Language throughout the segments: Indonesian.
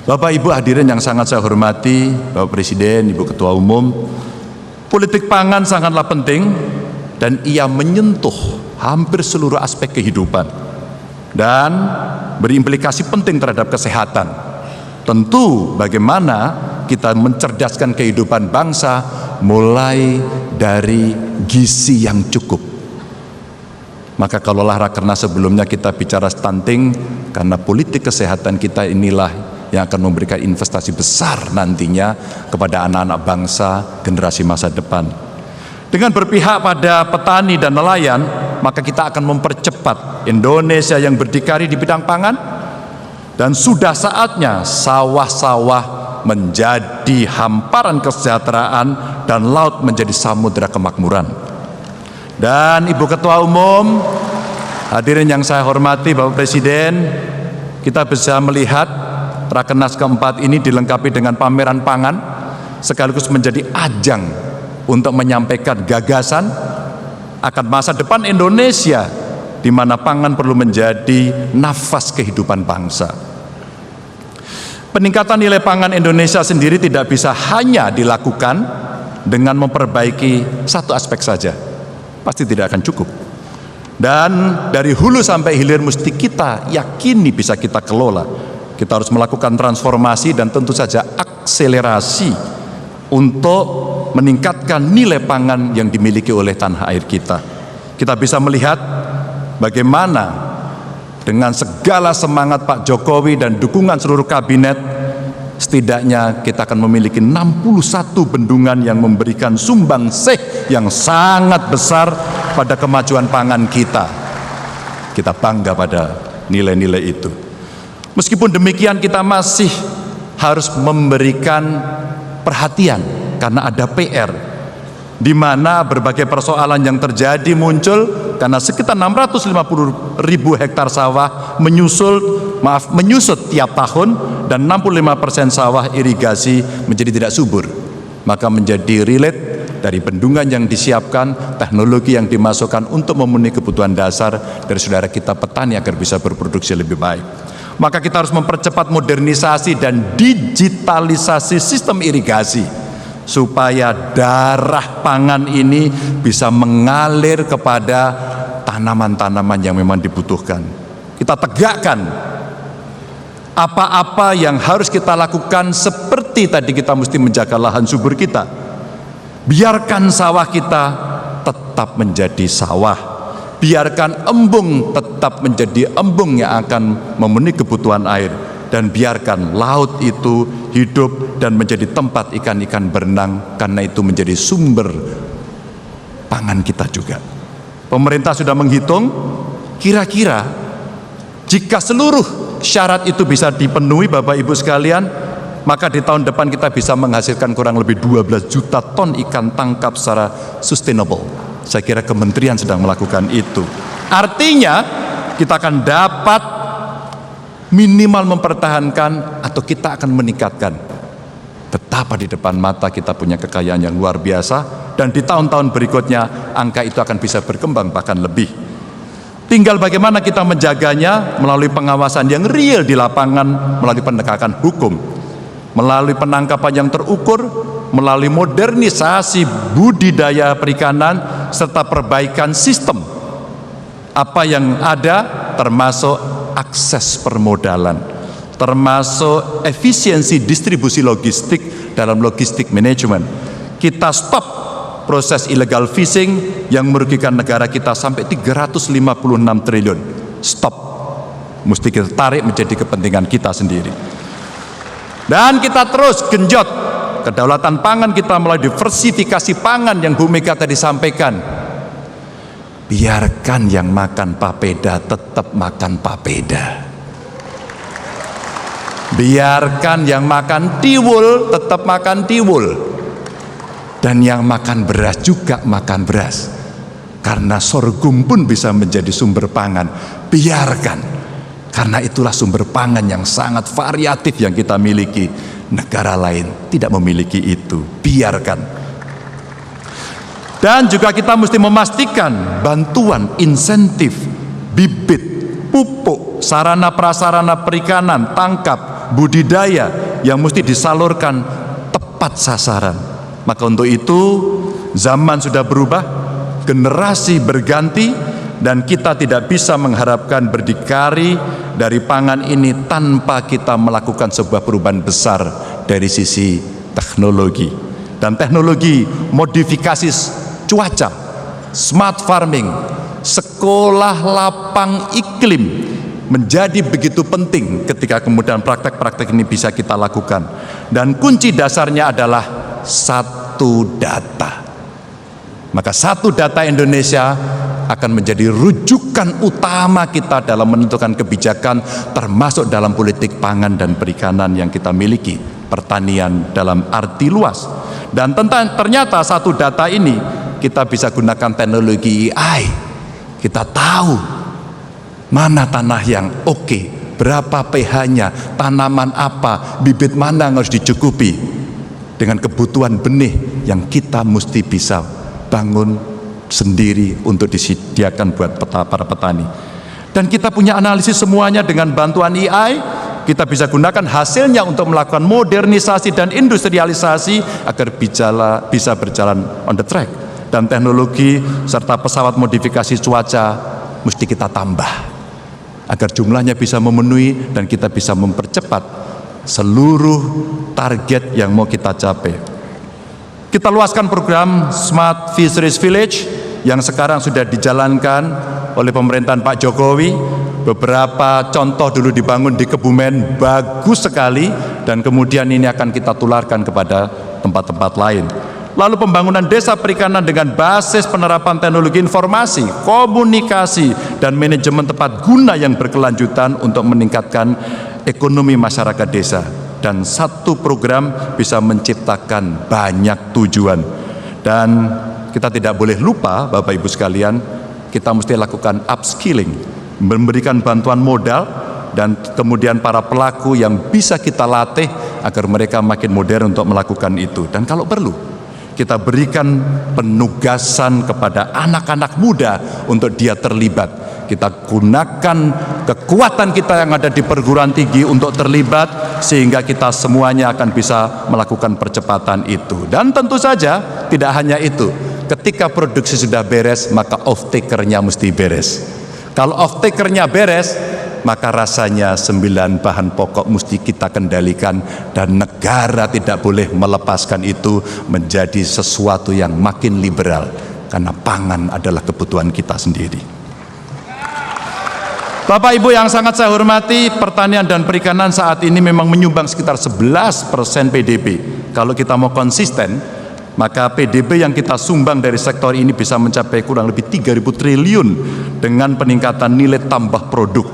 Bapak Ibu hadirin yang sangat saya hormati, Bapak Presiden, Ibu Ketua Umum, politik pangan sangatlah penting dan ia menyentuh hampir seluruh aspek kehidupan dan berimplikasi penting terhadap kesehatan. Tentu bagaimana kita mencerdaskan kehidupan bangsa mulai dari gizi yang cukup. Maka kalaulah Rakernas sebelumnya kita bicara stunting, karena politik kesehatan kita inilah yang akan memberikan investasi besar nantinya kepada anak-anak bangsa generasi masa depan. Dengan berpihak pada petani dan nelayan, maka kita akan mempercepat Indonesia yang berdikari di bidang pangan, dan sudah saatnya sawah-sawah menjadi hamparan kesejahteraan dan laut menjadi samudera kemakmuran. Dan Ibu Ketua Umum, hadirin yang saya hormati, Bapak Presiden, kita bisa melihat Rakernas keempat ini dilengkapi dengan pameran pangan sekaligus menjadi ajang untuk menyampaikan gagasan akan masa depan Indonesia di mana pangan perlu menjadi nafas kehidupan bangsa. Peningkatan nilai pangan Indonesia sendiri tidak bisa hanya dilakukan dengan memperbaiki satu aspek saja. Pasti tidak akan cukup. Dan dari hulu sampai hilir mesti kita yakini bisa kita kelola. Kita harus melakukan transformasi dan tentu saja akselerasi untuk meningkatkan nilai pangan yang dimiliki oleh tanah air kita. Kita bisa melihat bagaimana dengan segala semangat Pak Jokowi dan dukungan seluruh kabinet, setidaknya kita akan memiliki 61 bendungan yang memberikan sumbangsih yang sangat besar pada kemajuan pangan kita. Kita bangga pada nilai-nilai itu. Meskipun demikian kita masih harus memberikan perhatian karena ada PR, di mana berbagai persoalan yang terjadi muncul karena sekitar 650.000 hektar sawah menyusut tiap tahun dan 65% sawah irigasi menjadi tidak subur. Maka menjadi relate dari bendungan yang disiapkan, teknologi yang dimasukkan untuk memenuhi kebutuhan dasar dari saudara kita petani agar bisa berproduksi lebih baik. Maka kita harus mempercepat modernisasi dan digitalisasi sistem irigasi supaya darah pangan ini bisa mengalir kepada tanaman-tanaman yang memang dibutuhkan. Kita tegakkan apa-apa yang harus kita lakukan, seperti tadi kita mesti menjaga lahan subur kita. Biarkan sawah kita tetap menjadi sawah. Biarkan embung tetap menjadi embung yang akan memenuhi kebutuhan air, dan biarkan laut itu hidup dan menjadi tempat ikan-ikan berenang, karena itu menjadi sumber pangan kita juga. Pemerintah sudah menghitung kira-kira jika seluruh syarat itu bisa dipenuhi Bapak Ibu sekalian, maka di tahun depan kita bisa menghasilkan kurang lebih 12 juta ton ikan tangkap secara sustainable. Saya kira kementerian sedang melakukan itu. Artinya kita akan dapat minimal mempertahankan atau kita akan meningkatkan. Betapa di depan mata kita punya kekayaan yang luar biasa, dan di tahun-tahun berikutnya angka itu akan bisa berkembang bahkan lebih. Tinggal bagaimana kita menjaganya melalui pengawasan yang real di lapangan, melalui penegakan hukum, melalui penangkapan yang terukur, melalui modernisasi budidaya perikanan, serta perbaikan sistem apa yang ada, termasuk akses permodalan, termasuk efisiensi distribusi logistik dalam logistik manajemen. Kita stop proses illegal fishing yang merugikan negara kita sampai 356 triliun. Stop. Mesti kita tarik menjadi kepentingan kita sendiri. Dan kita terus genjot kedaulatan pangan kita melalui diversifikasi pangan yang Bu Mega tadi sampaikan. Biarkan yang makan papeda tetap makan papeda. Biarkan yang makan tiwul tetap makan tiwul. Dan yang makan beras juga makan beras. Karena sorghum pun bisa menjadi sumber pangan. Biarkan. Karena itulah sumber pangan yang sangat variatif yang kita miliki. Negara lain tidak memiliki itu. Biarkan. Dan juga kita mesti memastikan bantuan, insentif, bibit, pupuk, sarana prasarana perikanan, tangkap, budidaya yang mesti disalurkan tepat sasaran. Maka untuk itu zaman sudah berubah, generasi berganti, dan kita tidak bisa mengharapkan berdikari dari pangan ini tanpa kita melakukan sebuah perubahan besar dari sisi teknologi. Dan teknologi modifikasi cuaca, smart farming, sekolah lapang iklim menjadi begitu penting ketika kemudian praktek-praktek ini bisa kita lakukan. Dan kunci dasarnya adalah satu data. Maka satu data Indonesia akan menjadi rujukan utama kita dalam menentukan kebijakan, termasuk dalam politik pangan dan perikanan yang kita miliki, pertanian dalam arti luas. Dan ternyata satu data ini kita bisa gunakan teknologi AI. Kita tahu mana tanah yang oke, berapa pH-nya, tanaman apa, bibit mana yang harus dicukupi dengan kebutuhan benih yang kita mesti bisa bangun sendiri untuk disediakan buat para petani. Dan kita punya analisis semuanya dengan bantuan AI. Kita bisa gunakan hasilnya untuk melakukan modernisasi dan industrialisasi agar bisa berjalan on the track. Dan teknologi serta pesawat modifikasi cuaca mesti kita tambah agar jumlahnya bisa memenuhi dan kita bisa mempercepat seluruh target yang mau kita capai. Kita luaskan program Smart Fisheries Village yang sekarang sudah dijalankan oleh pemerintahan Pak Jokowi. Beberapa contoh dulu dibangun di Kebumen, bagus sekali, dan kemudian ini akan kita tularkan kepada tempat-tempat lain. Lalu pembangunan desa perikanan dengan basis penerapan teknologi informasi, komunikasi, dan manajemen tepat guna yang berkelanjutan untuk meningkatkan ekonomi masyarakat desa. Dan satu program bisa menciptakan banyak tujuan. Dan kita tidak boleh lupa, Bapak Ibu sekalian, kita mesti lakukan upskilling, memberikan bantuan modal, dan kemudian para pelaku yang bisa kita latih agar mereka makin modern untuk melakukan itu. Dan kalau perlu, kita berikan penugasan kepada anak-anak muda untuk dia terlibat. Kita gunakan kekuatan kita yang ada di perguruan tinggi untuk terlibat, sehingga kita semuanya akan bisa melakukan percepatan itu. Dan tentu saja tidak hanya itu, ketika produksi sudah beres, maka off-taker-nya mesti beres. Kalau off-taker-nya beres, maka rasanya 9 bahan pokok mesti kita kendalikan, dan negara tidak boleh melepaskan itu menjadi sesuatu yang makin liberal, karena pangan adalah kebutuhan kita sendiri. Bapak Ibu yang sangat saya hormati, pertanian dan perikanan saat ini memang menyumbang sekitar 11% PDB. Kalau kita mau konsisten, maka PDB yang kita sumbang dari sektor ini bisa mencapai kurang lebih 3.000 triliun dengan peningkatan nilai tambah produk.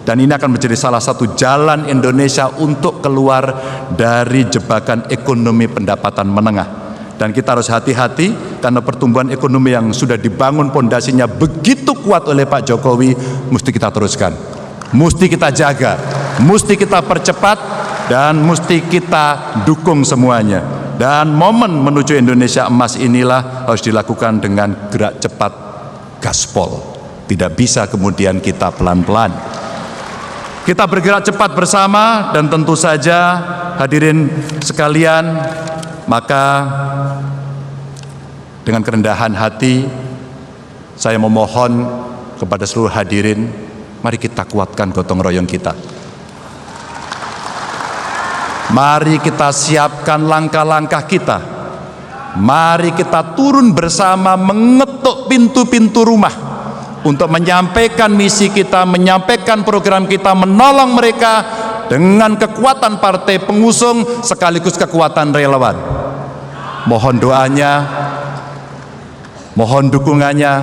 Dan ini akan menjadi salah satu jalan Indonesia untuk keluar dari jebakan ekonomi pendapatan menengah. Dan kita harus hati-hati karena pertumbuhan ekonomi yang sudah dibangun pondasinya begitu kuat oleh Pak Jokowi, mesti kita teruskan, mesti kita jaga, mesti kita percepat, dan mesti kita dukung semuanya. Dan momen menuju Indonesia emas inilah harus dilakukan dengan gerak cepat, gaspol. Tidak bisa kemudian kita pelan-pelan. Kita bergerak cepat bersama, dan tentu saja hadirin sekalian, maka dengan kerendahan hati saya memohon kepada seluruh hadirin, mari kita kuatkan gotong royong kita. Mari kita siapkan langkah-langkah kita. Mari kita turun bersama mengetuk pintu-pintu rumah untuk menyampaikan misi kita, menyampaikan program kita, menolong mereka dengan kekuatan partai pengusung sekaligus kekuatan relawan. Mohon doanya, mohon dukungannya,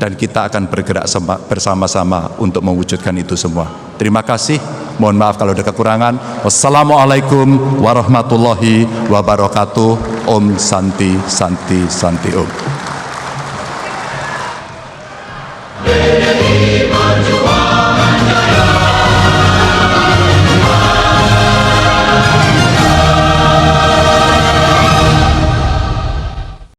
dan kita akan bergerak bersama-sama untuk mewujudkan itu semua. Terima kasih. Mohon maaf kalau ada kekurangan. Wassalamualaikum warahmatullahi wabarakatuh. Om Santi Santi Santi Om.